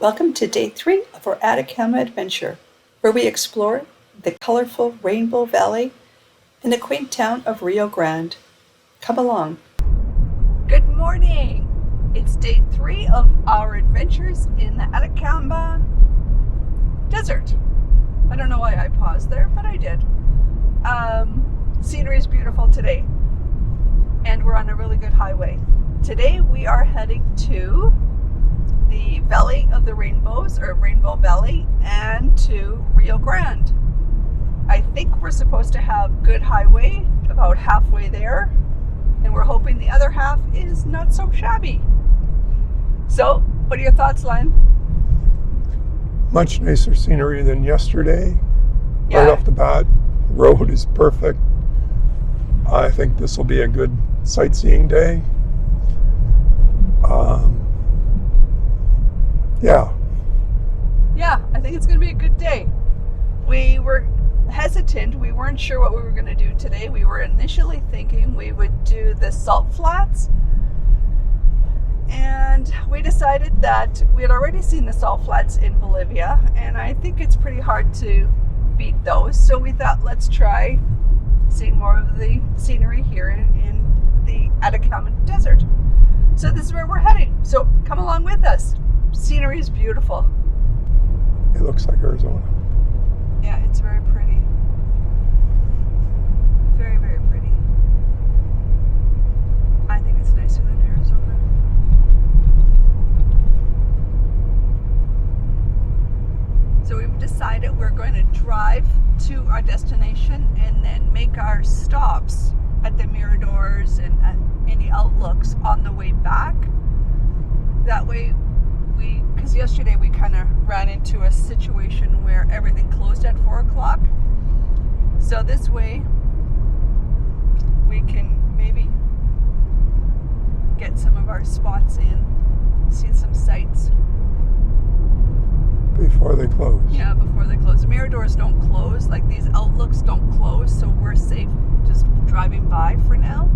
Welcome to day 3 of our Atacama adventure, where we explore the colorful Rainbow Valley in the quaint town of Rio Grande. Come along. Good morning! It's day 3 of our adventures in the Atacama Desert. I don't know why I paused there, but I did. Scenery is beautiful today, and we're on a really good highway. Today we are heading to the Valley of the Rainbows, or Rainbow Valley, and to Rio Grande. I think we're supposed to have good highway about halfway there, and we're hoping the other half is not so shabby. So, what are your thoughts, Len? Much nicer scenery than yesterday. Yeah. Right off the bat, the road is perfect. I think this will be a good sightseeing day. Yeah, I think it's going to be a good day. We were hesitant. We weren't sure what we were going to do today. We were initially thinking we would do the salt flats. And we decided that we had already seen the salt flats in Bolivia, and I think it's pretty hard to beat those. So we thought, let's try seeing more of the scenery here in the Atacama Desert. So this is where we're heading. So come along with us. Scenery is beautiful. It looks like Arizona. Yeah, it's very pretty. Very, very pretty. I think it's nicer than Arizona. So we've decided we're going to drive to our destination and then make our stops at the miradors and at any outlooks on the way back. That way because yesterday we kind of ran into a situation where everything closed at 4 o'clock. So this way we can maybe get some of our spots in, see some sights. Before they close. Yeah, before they close. The miradors don't close, like these outlooks don't close, so we're safe just driving by for now.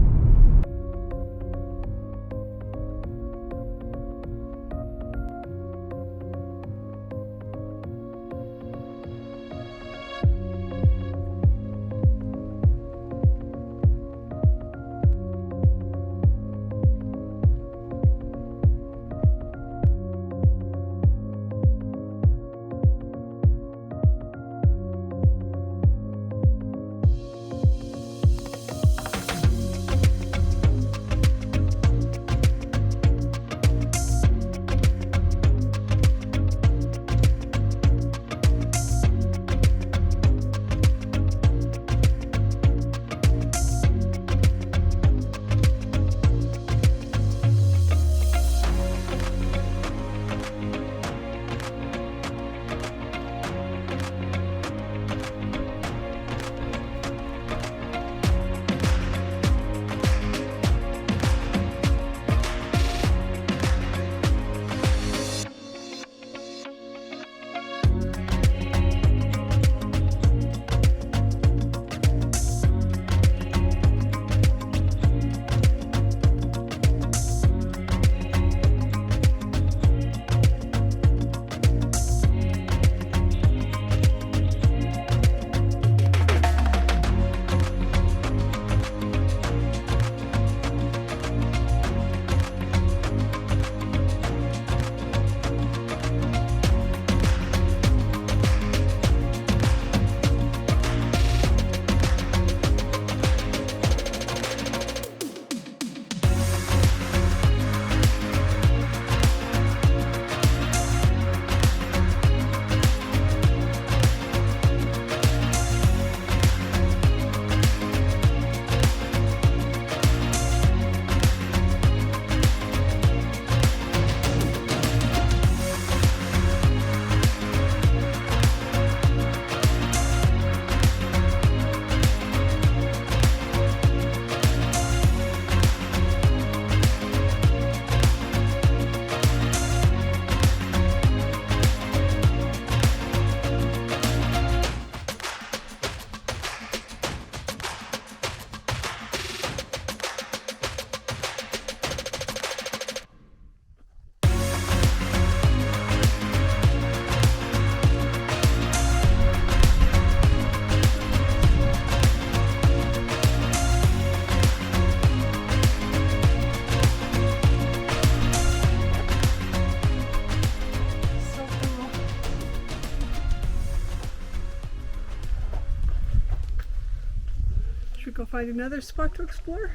go find another spot to explore?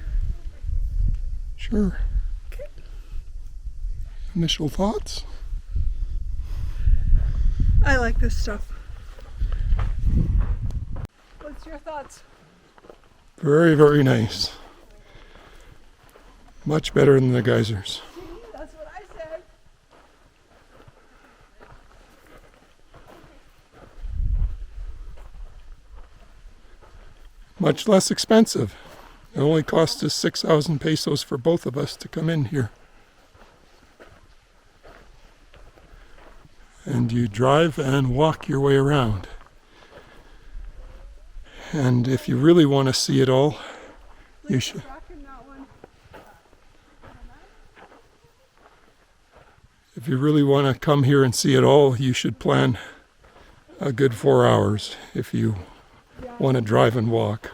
Sure. Okay. Initial thoughts? I like this stuff. What's your thoughts? Very, very nice. Much better than the geysers. That's what I said. Much less expensive. It only cost us 6,000 pesos for both of us to come in here. And you drive and walk your way around. And if you really want to see it all, you should. If you really want to come here and see it all, you should plan a good 4 hours if you want to drive and walk.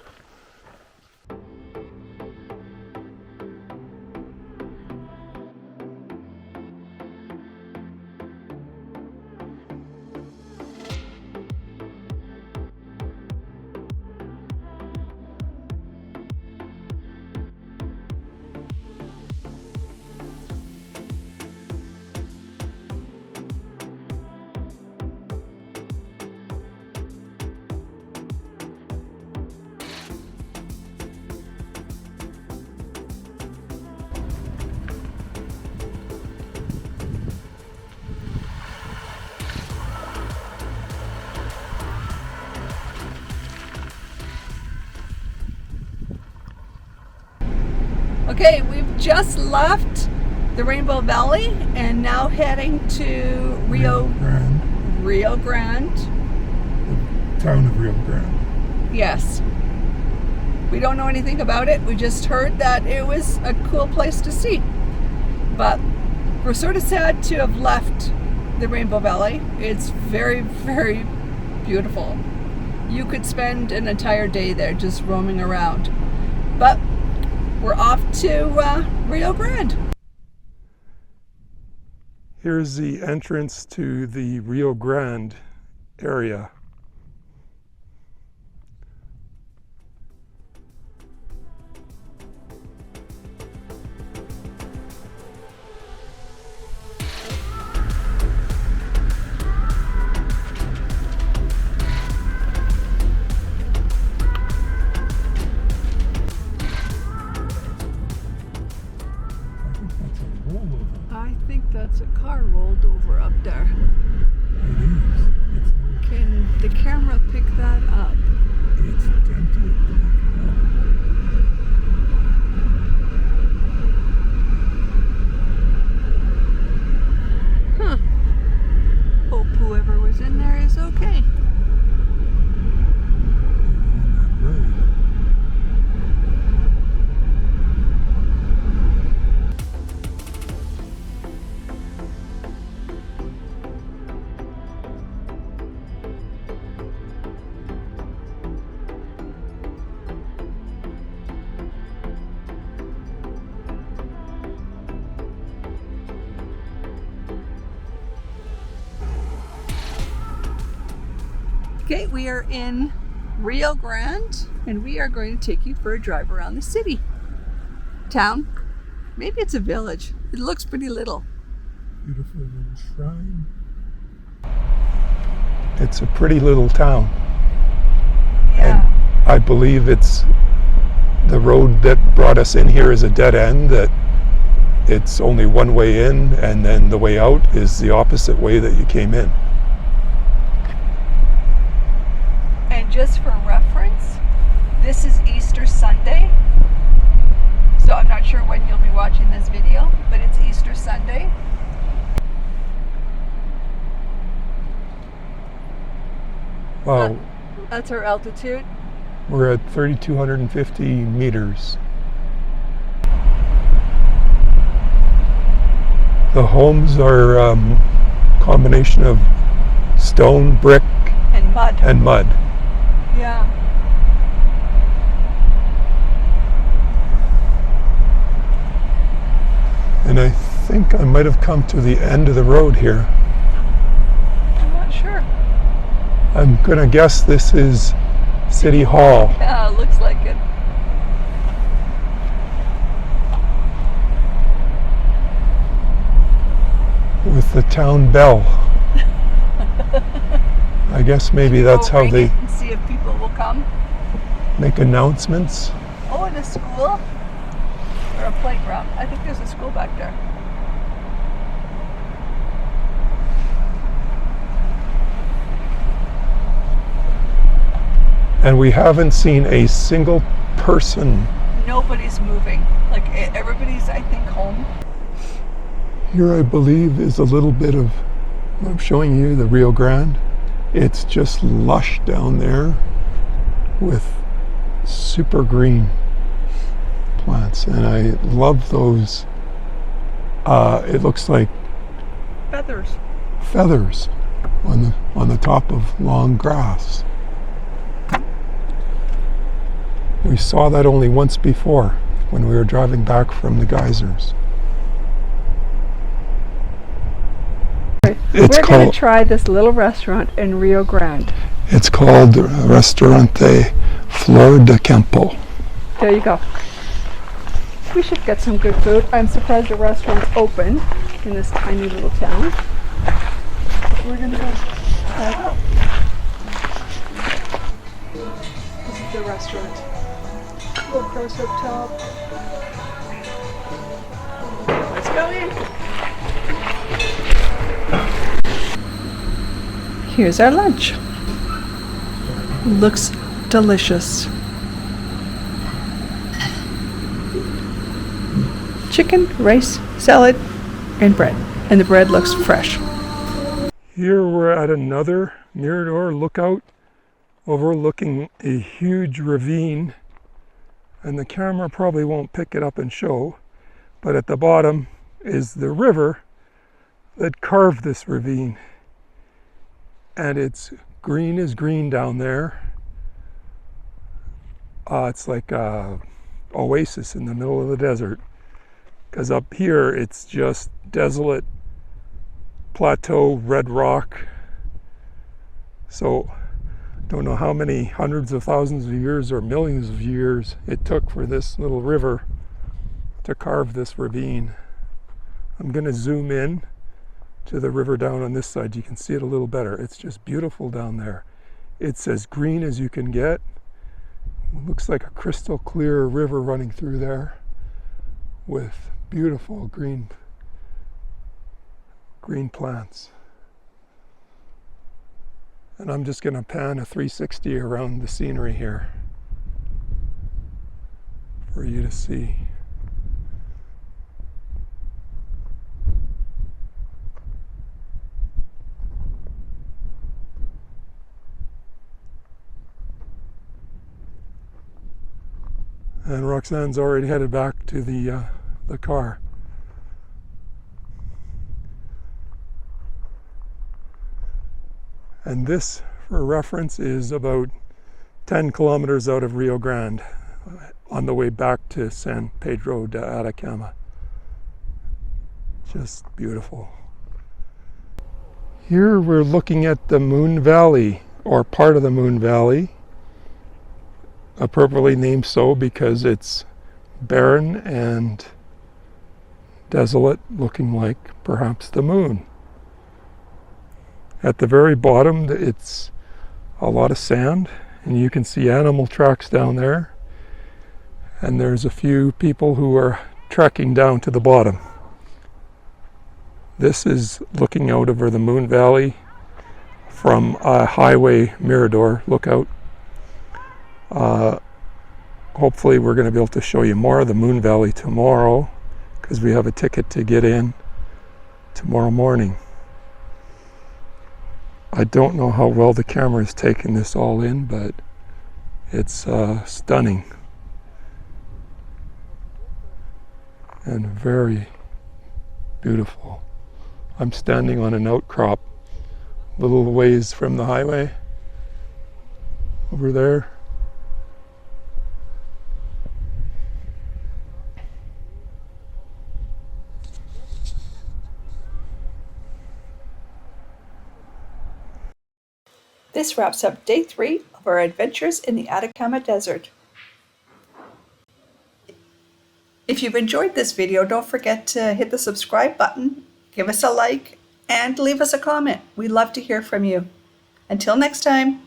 Okay, we've just left the Rainbow Valley and now heading to Rio Grande. The town of Rio Grande. Yes. We don't know anything about it. We just heard that it was a cool place to see. But we're sort of sad to have left the Rainbow Valley. It's very, very beautiful. You could spend an entire day there just roaming around. But we're off to Rio Grande. Here's the entrance to the Rio Grande area. I think that's a car rolled over up there. It is. Can the camera pick that up? It's dented. Huh. Hope whoever was in there is okay. Okay, we are in Rio Grande and we are going to take you for a drive around the city. Town. Maybe it's a village. It looks pretty little. Beautiful little shrine. It's a pretty little town. Yeah. And I believe it's the road that brought us in here is a dead end, that it's only one way in and then the way out is the opposite way that you came in. And just for reference, this is Easter Sunday. So I'm not sure when you'll be watching this video, but it's Easter Sunday. Wow, That's our altitude. we're at 3,250 meters. The homes are combination of stone, brick, And mud. and mud. Yeah. And I think I might have come to the end of the road here. I'm not sure. I'm gonna guess this is City Hall. Yeah, looks like it. with the town bell. I guess maybe that's how they and see if people will come. make announcements. Oh, and a school or a playground. I think there's a school back there. And we haven't seen a single person. Nobody's moving. Like everybody's, I think, home. Here, I believe, is a little bit of, I'm showing you the Rio Grande. It's just lush down there with super green plants. And I love those. It looks like feathers on the top of long grass. We saw that only once before when we were driving back from the geysers. We're going to try this little restaurant in Rio Grande. It's called Restaurante Flor de Campo. There you go. We should get some good food. I'm surprised the restaurant's open in this tiny little town. We're going to go try it out. This is the restaurant. Go across up top. Let's go in. Here's our lunch. Looks delicious. Chicken, rice, salad, and bread. And the bread looks fresh. Here we're at another mirador lookout overlooking a huge ravine. And the camera probably won't pick it up and show, but at the bottom is the river that carved this ravine. And it's green as green down there. It's like a oasis in the middle of the desert. Because up here it's just desolate plateau, red rock. So don't know how many hundreds of thousands of years or millions of years it took for this little river to carve this ravine. I'm going to zoom in to the river down on this side. You can see it a little better. It's just beautiful down there. It's as green as you can get. It looks like a crystal clear river running through there with beautiful green plants. And I'm just going to pan a 360 around the scenery here for you to see. And Roxanne's already headed back to the car. And this, for reference, is about 10 kilometers out of Rio Grande on the way back to San Pedro de Atacama. Just beautiful. Here we're looking at the Moon Valley, or part of the Moon Valley, appropriately named so because it's barren and desolate, looking like perhaps the moon. At the very bottom, it's a lot of sand, and you can see animal tracks down there. And there's a few people who are trekking down to the bottom. This is looking out over the Moon Valley from a highway mirador lookout. Hopefully we're going to be able to show you more of the Moon Valley tomorrow, because we have a ticket to get in tomorrow morning. I don't know how well the camera is taking this all in, but it's stunning and very beautiful. I'm standing on an outcrop a little ways from the highway over there. This wraps up day 3 of our adventures in the Atacama Desert. If you've enjoyed this video, don't forget to hit the subscribe button, give us a like, and leave us a comment. We'd love to hear from you. Until next time.